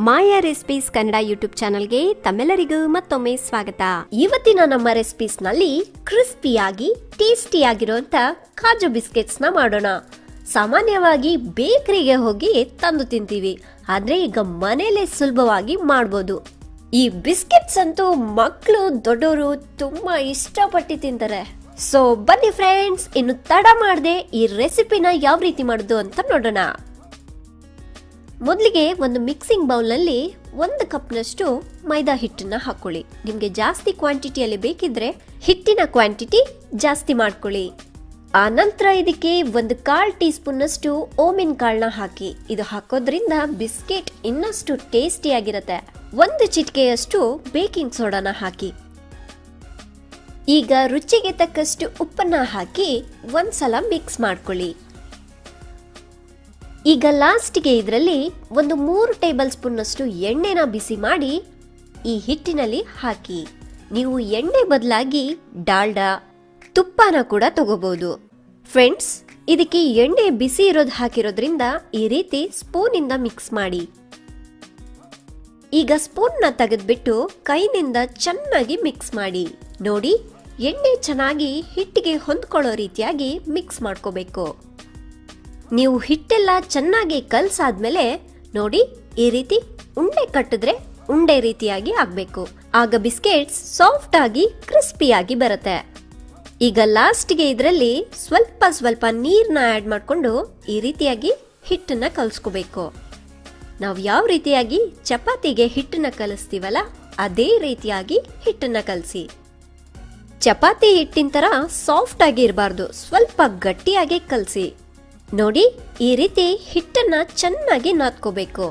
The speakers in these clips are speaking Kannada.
ಮಾಯಾ ರೆಸಿಪೀಸ್ ಕನ್ನಡ ಯೂಟ್ಯೂಬ್ ಚಾನಲ್ಗೆ ತಮ್ಮೆಲ್ಲರಿಗೂ ಮತ್ತೊಮ್ಮೆ ಸ್ವಾಗತ. ಇವತ್ತಿನ ನಮ್ಮ ರೆಸಿಪೀಸ್ ನಲ್ಲಿ ಕ್ರಿಸ್ಪಿಯಾಗಿ ಟೇಸ್ಟಿಯಾಗಿರುವಂತ ಕಾಜು ಬಿಸ್ಕೆಟ್ಸ್ ನ ಮಾಡೋಣ. ಸಾಮಾನ್ಯವಾಗಿ ಬೇಕರಿಗೆ ಹೋಗಿ ತಂದು ತಿಂತೀವಿ, ಆದ್ರೆ ಈಗ ಮನೇಲೆ ಸುಲಭವಾಗಿ ಮಾಡಬಹುದು. ಈ ಬಿಸ್ಕೆಟ್ಸ್ ಅಂತೂ ಮಕ್ಕಳು ದೊಡ್ಡವರು ತುಂಬಾ ಇಷ್ಟಪಟ್ಟು ತಿಂತಾರೆ. ಸೊ ಬನ್ನಿ ಫ್ರೆಂಡ್ಸ್, ಇನ್ನು ತಡ ಮಾಡದೆ ಈ ರೆಸಿಪಿನ ಯಾವ ರೀತಿ ಮಾಡೋದು ಅಂತ ನೋಡೋಣ. ಮೊದಲಿಗೆ ಒಂದು ಮಿಕ್ಸಿಂಗ್ ಬೌಲ್ನಲ್ಲಿ 1 ಕಪ್ನಷ್ಟು ಮೈದಾ ಹಿಟ್ಟನ್ನ ಹಾಕೊಳ್ಳಿ. ನಿಮಗೆ ಜಾಸ್ತಿ ಕ್ವಾಂಟಿಟಿಯಲ್ಲಿ ಬೇಕಿದ್ರೆ ಹಿಟ್ಟಿನ ಕ್ವಾಂಟಿಟಿ ಜಾಸ್ತಿ ಮಾಡ್ಕೊಳ್ಳಿ. ಆ ನಂತರ ಇದಕ್ಕೆ 1/4 ಟೀ ಸ್ಪೂನ್ನಷ್ಟು ಓಮಿನ ಕಾಳನ್ನ ಹಾಕಿ. ಇದು ಹಾಕೋದ್ರಿಂದ ಬಿಸ್ಕೆಟ್ ಇನ್ನಷ್ಟು ಟೇಸ್ಟಿ ಆಗಿರುತ್ತೆ. 1 ಚಿಟಿಕೆಯಷ್ಟು ಬೇಕಿಂಗ್ ಸೋಡಾನ ಹಾಕಿ. ಈಗ ರುಚಿಗೆ ತಕ್ಕಷ್ಟು ಉಪ್ಪನ್ನ ಹಾಕಿ ಒಂದ್ಸಲ ಮಿಕ್ಸ್ ಮಾಡ್ಕೊಳ್ಳಿ. ಈಗ ಲಾಸ್ಟ್ಗೆ ಇದರಲ್ಲಿ 3 ಟೇಬಲ್ ಸ್ಪೂನ್ನಷ್ಟು ಎಣ್ಣೆನ ಬಿಸಿ ಮಾಡಿ ಈ ಹಿಟ್ಟಿನಲ್ಲಿ ಹಾಕಿ. ನೀವು ಎಣ್ಣೆ ಬದಲಾಗಿ ಡಾಲ್ಡಾ, ತುಪ್ಪನ ಕೂಡ ತಗೋಬಹುದು. ಫ್ರೆಂಡ್ಸ್, ಇದಕ್ಕೆ ಎಣ್ಣೆ ಬಿಸಿ ಇರೋದು ಹಾಕಿರೋದ್ರಿಂದ ಈ ರೀತಿ ಸ್ಪೂನಿಂದ ಮಿಕ್ಸ್ ಮಾಡಿ. ಈಗ ಸ್ಪೂನ್ನ ತೆಗೆದ್ಬಿಟ್ಟು ಕೈನಿಂದ ಚೆನ್ನಾಗಿ ಮಿಕ್ಸ್ ಮಾಡಿ. ನೋಡಿ, ಎಣ್ಣೆ ಚೆನ್ನಾಗಿ ಹಿಟ್ಟಿಗೆ ಹೊಂದ್ಕೊಳ್ಳೋ ರೀತಿಯಾಗಿ ಮಿಕ್ಸ್ ಮಾಡ್ಕೋಬೇಕು. ನೀವು ಹಿಟ್ಟೆಲ್ಲ ಚೆನ್ನಾಗಿ ಕಲಸಾದ್ಮೇಲೆ ನೋಡಿ, ಈ ರೀತಿ ಉಂಡೆ ಕಟ್ಟಿದ್ರೆ ಉಂಡೆ ರೀತಿಯಾಗಿ ಆಗ್ಬೇಕು. ಆಗ ಬಿಸ್ಕೆಟ್ಸ್ ಸಾಫ್ಟ್ ಆಗಿ ಕ್ರಿಸ್ಪಿಯಾಗಿ ಬರುತ್ತೆ. ಈಗ ಲಾಸ್ಟ್ಗೆ ಇದರಲ್ಲಿ ಸ್ವಲ್ಪ ನೀರ್ನ ಆಡ್ ಮಾಡ್ಕೊಂಡು ಈ ರೀತಿಯಾಗಿ ಹಿಟ್ಟನ್ನ ಕಲಸ್ಕೋಬೇಕು. ನಾವು ಯಾವ ರೀತಿಯಾಗಿ ಚಪಾತಿಗೆ ಹಿಟ್ಟನ್ನ ಕಲಿಸ್ತೀವಲ್ಲ ಅದೇ ರೀತಿಯಾಗಿ ಹಿಟ್ಟನ್ನ ಕಲಸಿ. ಚಪಾತಿ ಹಿಟ್ಟಿನ ತರ ಸಾಫ್ಟ್ ಆಗಿ ಇರಬಾರ್ದು, ಸ್ವಲ್ಪ ಗಟ್ಟಿಯಾಗಿ ಕಲಸಿ. ನೋಡಿ, ಈ ರೀತಿ ಹಿಟ್ಟನ್ನ ಚೆನ್ನಾಗಿ ನಾದ್ಕೋಬೇಕು.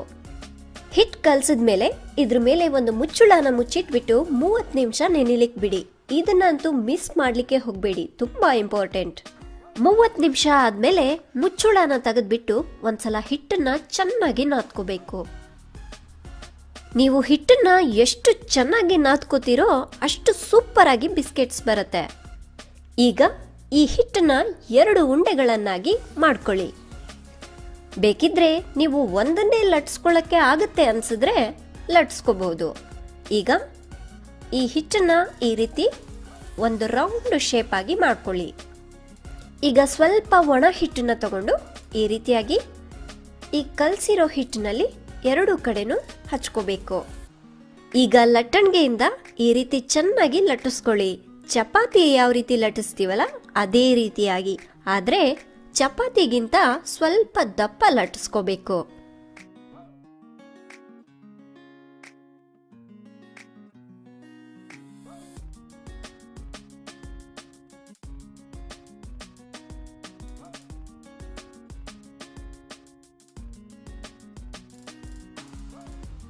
ಹಿಟ್ಟು ಕಲಸಿದ್ಮೇಲೆ ಇದ್ರ ಮೇಲೆ ಒಂದು ಮುಚ್ಚುಳನ ಮುಚ್ಚಿಟ್ಬಿಟ್ಟು 30 ನಿಮಿಷ ನೆನಿಲಿಕ್ಕೆ ಬಿಡಿ. ಇದನ್ನಂತೂ ಮಿಸ್ ಮಾಡ್ಲಿಕ್ಕೆ ಹೋಗ್ಬೇಡಿ, ತುಂಬಾ ಇಂಪಾರ್ಟೆಂಟ್. 30 ನಿಮಿಷ ಆದ್ಮೇಲೆ ಮುಚ್ಚುಳನ ತೆಗೆದ್ಬಿಟ್ಟು ಒಂದ್ಸಲ ಹಿಟ್ಟನ್ನ ಚೆನ್ನಾಗಿ ನಾದ್ಕೋಬೇಕು. ನೀವು ಹಿಟ್ಟನ್ನ ಎಷ್ಟು ಚೆನ್ನಾಗಿ ನಾದ್ಕೋತೀರೋ ಅಷ್ಟು ಸೂಪರ್ ಆಗಿ ಬಿಸ್ಕೆಟ್ಸ್ ಬರುತ್ತೆ. ಈಗ ಈ ಹಿಟ್ಟನ್ನ 2 ಉಂಡೆಗಳನ್ನಾಗಿ ಮಾಡ್ಕೊಳ್ಳಿ. ಬೇಕಿದ್ರೆ ನೀವು ಒಂದನ್ನೇ ಲಟ್ಸ್ಕೊಳ್ಳಕ್ಕೆ ಆಗುತ್ತೆ ಅನ್ಸಿದ್ರೆ ಲಟ್ಸ್ಕೋಬಹುದು. ಈಗ ಈ ಹಿಟ್ಟನ್ನ ಈ ರೀತಿ ಒಂದು ರೌಂಡ್ ಶೇಪ್ ಆಗಿ ಮಾಡ್ಕೊಳ್ಳಿ. ಈಗ ಸ್ವಲ್ಪ ಒಣ ಹಿಟ್ಟನ್ನ ತಗೊಂಡು ಈ ರೀತಿಯಾಗಿ ಈ ಕಲಸಿರೋ ಹಿಟ್ಟಿನಲ್ಲಿ 2 ಕಡೆನೂ ಹಚ್ಕೋಬೇಕು. ಈಗ ಲಟ್ಟಣಿಗೆಯಿಂದ ಈ ರೀತಿ ಚೆನ್ನಾಗಿ ಲಟ್ಟಿಸ್ಕೊಳ್ಳಿ. ಚಪಾತಿ ಯಾವ ರೀತಿ ಲಟ್ಟಿಸ್ತೀವಲ್ಲ ಅದೇ ರೀತಿಯಾಗಿ, ಆದ್ರೆ ಚಪಾತಿಗಿಂತ ಸ್ವಲ್ಪ ದಪ್ಪ ಲಟ್ಟಿಸ್ಕೋಬೇಕು.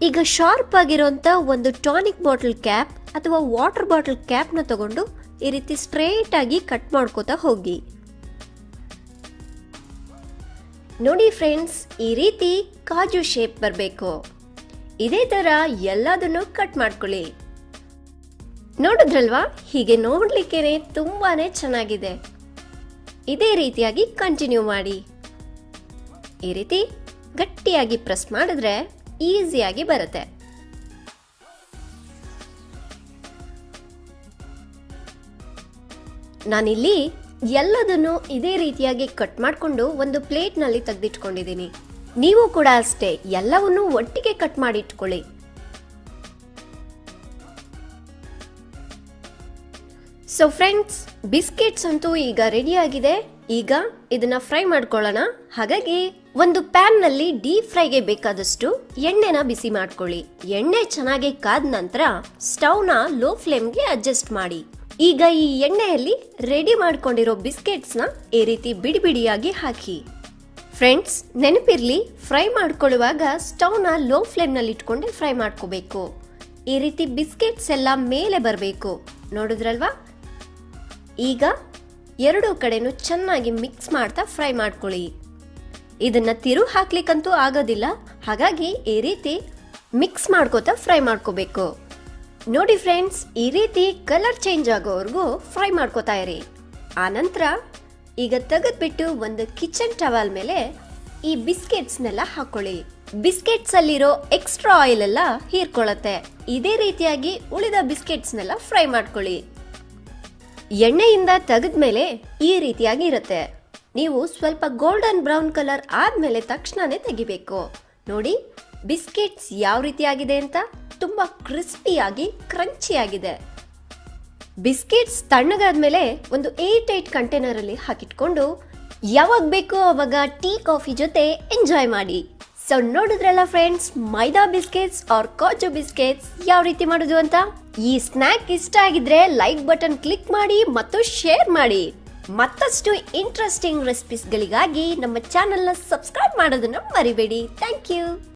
ಈಗ ಶಾರ್ಪ್ ಆಗಿರುವಂತ ಒಂದು ಟಾನಿಕ್ ಬಾಟಲ್ ಕ್ಯಾಪ್ ಅಥವಾ ವಾಟರ್ ಬಾಟಲ್ ಕ್ಯಾಪ್ ನ ತಗೊಂಡು ಈ ರೀತಿ ಸ್ಟ್ರೇಟ್ ಆಗಿ ಕಟ್ ಮಾಡ್ಕೋತಾ ಹೋಗಿ. ನೋಡಿ ಫ್ರೆಂಡ್ಸ್, ಈ ರೀತಿ ಕಾಜು ಶೇಪ್ ಬರಬೇಕು. ಇದೇ ತರ ಎಲ್ಲದನ್ನು ಕಟ್ ಮಾಡ್ಕೊಳ್ಳಿ. ನೋಡಿದ್ರಲ್ವಾ, ಹೀಗೆ ನೋಡ್ಲಿಕ್ಕೆ ತುಂಬಾನೇ ಚೆನ್ನಾಗಿದೆ. ಇದೇ ರೀತಿಯಾಗಿ ಕಂಟಿನ್ಯೂ ಮಾಡಿ. ಈ ರೀತಿ ಗಟ್ಟಿಯಾಗಿ ಪ್ರೆಸ್ ಮಾಡಿದ್ರೆ ಈಸಿಯಾಗಿ ಬರುತ್ತೆ. ನಾನಿಲ್ಲಿ ಎಲ್ಲದನ್ನು ಇದೇ ರೀತಿಯಾಗಿ ಕಟ್ ಮಾಡಿಕೊಂಡು ಒಂದು ಪ್ಲೇಟ್ ನಲ್ಲಿ ತೆಗೆದಿಟ್ಕೊಂಡಿದ್ದೀನಿ. ನೀವು ಕೂಡ ಅಷ್ಟೇ ಎಲ್ಲವನ್ನೂ ಒಟ್ಟಿಗೆ ಕಟ್ ಮಾಡಿ ಇಟ್ಕೊಳ್ಳಿ. ಸೊ ಫ್ರೆಂಡ್ಸ್, ಬಿಸ್ಕೆಟ್ಸ್ ಅಂತೂ ಈಗ ರೆಡಿ ಆಗಿದೆ. ಈಗ ಇದನ್ನ ಫ್ರೈ ಮಾಡ್ಕೊಳ್ಳೋಣ. ಹಾಗಾಗಿ ಒಂದು ಪ್ಯಾನ್ ನಲ್ಲಿ ಡೀಪ್ ಫ್ರೈಗೆ ಬೇಕಾದಷ್ಟು ಎಣ್ಣೆನ ಬಿಸಿ ಮಾಡ್ಕೊಳ್ಳಿ. ಎಣ್ಣೆ ಚೆನ್ನಾಗಿ ಕಾದ ನಂತರ ಸ್ಟವ್ನ ಲೋ ಫ್ಲೇಮ್ಗೆ ಅಡ್ಜಸ್ಟ್ ಮಾಡಿ. ಈಗ ಈ ಎಣ್ಣೆಯಲ್ಲಿ ರೆಡಿ ಮಾಡ್ಕೊಂಡಿರೋ ಬಿಸ್ಕೆಟ್ಸ್ ನ ಈ ರೀತಿ ಬಿಡಿ ಬಿಡಿಯಾಗಿ ಹಾಕಿ. ಫ್ರೆಂಡ್ಸ್, ನೆನಪಿರ್ಲಿ, ಫ್ರೈ ಮಾಡ್ಕೊಳ್ಳುವಾಗ ಸ್ಟವ್ನ ಲೋ ಫ್ಲೇಮ್ ನಲ್ಲಿ ಇಟ್ಕೊಂಡೆ ಫ್ರೈ ಮಾಡ್ಕೋಬೇಕು. ಈ ರೀತಿ ಬಿಸ್ಕೆಟ್ಸ್ ಎಲ್ಲ ಮೇಲೆ ಬರಬೇಕು. ನೋಡಿದ್ರಲ್ವಾ? ಈಗ 2 ಕಡೆನೂ ಚೆನ್ನಾಗಿ ಮಿಕ್ಸ್ ಮಾಡ್ತಾ ಫ್ರೈ ಮಾಡ್ಕೊಳ್ಳಿ. ಇದನ್ನ ತಿರು ಹಾಕ್ಲಿಕ್ಕಂತೂ ಆಗೋದಿಲ್ಲ, ಹಾಗಾಗಿ ಈ ರೀತಿ ಮಿಕ್ಸ್ ಮಾಡ್ಕೋತಾ ಫ್ರೈ ಮಾಡ್ಕೋಬೇಕು. ನೋಡಿ ಫ್ರೆಂಡ್ಸ್, ಈ ರೀತಿ ಕಲರ್ ಚೇಂಜ್ ಆಗೋವರೆಗೂ ಫ್ರೈ ಮಾಡ್ಕೋತಾ ಇರಿ. ಆನಂತರ ಈಗ ತೆಗೆದ್ಬಿಟ್ಟು ಒಂದು ಕಿಚನ್ ಟವಲ್ ಮೇಲೆ ಈ ಬಿಸ್ಕೆಟ್ಸ್ನೆಲ್ಲ ಹಾಕೊಳ್ಳಿ. ಬಿಸ್ಕೆಟ್ಸ್ ಅಲ್ಲಿರೋ ಎಕ್ಸ್ಟ್ರಾ ಆಯಿಲ್ ಎಲ್ಲ ಹೀರ್ಕೊಳ್ಳುತ್ತೆ. ಇದೇ ರೀತಿಯಾಗಿ ಉಳಿದ ಬಿಸ್ಕೆಟ್ಸ್ನೆಲ್ಲ ಫ್ರೈ ಮಾಡ್ಕೊಳ್ಳಿ. ಎಣ್ಣೆಯಿಂದ ತೆಗೆದ್ಮೇಲೆ ಈ ರೀತಿಯಾಗಿ ಇರುತ್ತೆ. ನೀವು ಸ್ವಲ್ಪ ಗೋಲ್ಡನ್ ಬ್ರೌನ್ ಕಲರ್ ಆದ್ಮೇಲೆ ತಕ್ಷಣನೇ ತೆಗಿಬೇಕು. ನೋಡಿ ಬಿಸ್ಕೆಟ್ಸ್ ಯಾವ ರೀತಿಯಾಗಿದೆ ಅಂತ, ತುಂಬಾ ಕ್ರಿಸ್ಪಿಯಾಗಿ ಕ್ರಂಚಿ ಆಗಿದೆ. ಬಿಸ್ಕೆಟ್ಸ್ ತಣ್ಣಗಾದ್ಮೇಲೆ ಒಂದು 8 ಕಂಟೈನರ್ ಅಲ್ಲಿ ಹಾಕಿಟ್ಕೊಂಡು ಯಾವಾಗ ಬೇಕೋ ಅವಾಗ ಟೀ ಕಾಫಿ ಜೊತೆ ಎಂಜಾಯ್ ಮಾಡಿ. ಸೊ ನೋಡಿದ್ರಲ್ಲ ಫ್ರೆಂಡ್ಸ್, ಮೈದಾ ಬಿಸ್ಕೆಟ್ಸ್ ಆರ್ ಕಾಜು ಬಿಸ್ಕೆಟ್ಸ್ ಯಾವ ರೀತಿ ಮಾಡೋದು ಅಂತ. ಈ ಸ್ನ್ಯಾಕ್ ಇಷ್ಟ ಆಗಿದ್ರೆ ಲೈಕ್ ಬಟನ್ ಕ್ಲಿಕ್ ಮಾಡಿ ಮತ್ತು ಶೇರ್ ಮಾಡಿ. ಮತ್ತಷ್ಟು ಇಂಟ್ರೆಸ್ಟಿಂಗ್ ರೆಸಿಪೀಸ್ಗಳಿಗಾಗಿ ನಮ್ಮ ಚಾನೆಲ್ನ ಸಬ್ಸ್ಕ್ರೈಬ್ ಮಾಡೋದನ್ನ ಮರಿಬೇಡಿ. Thank you.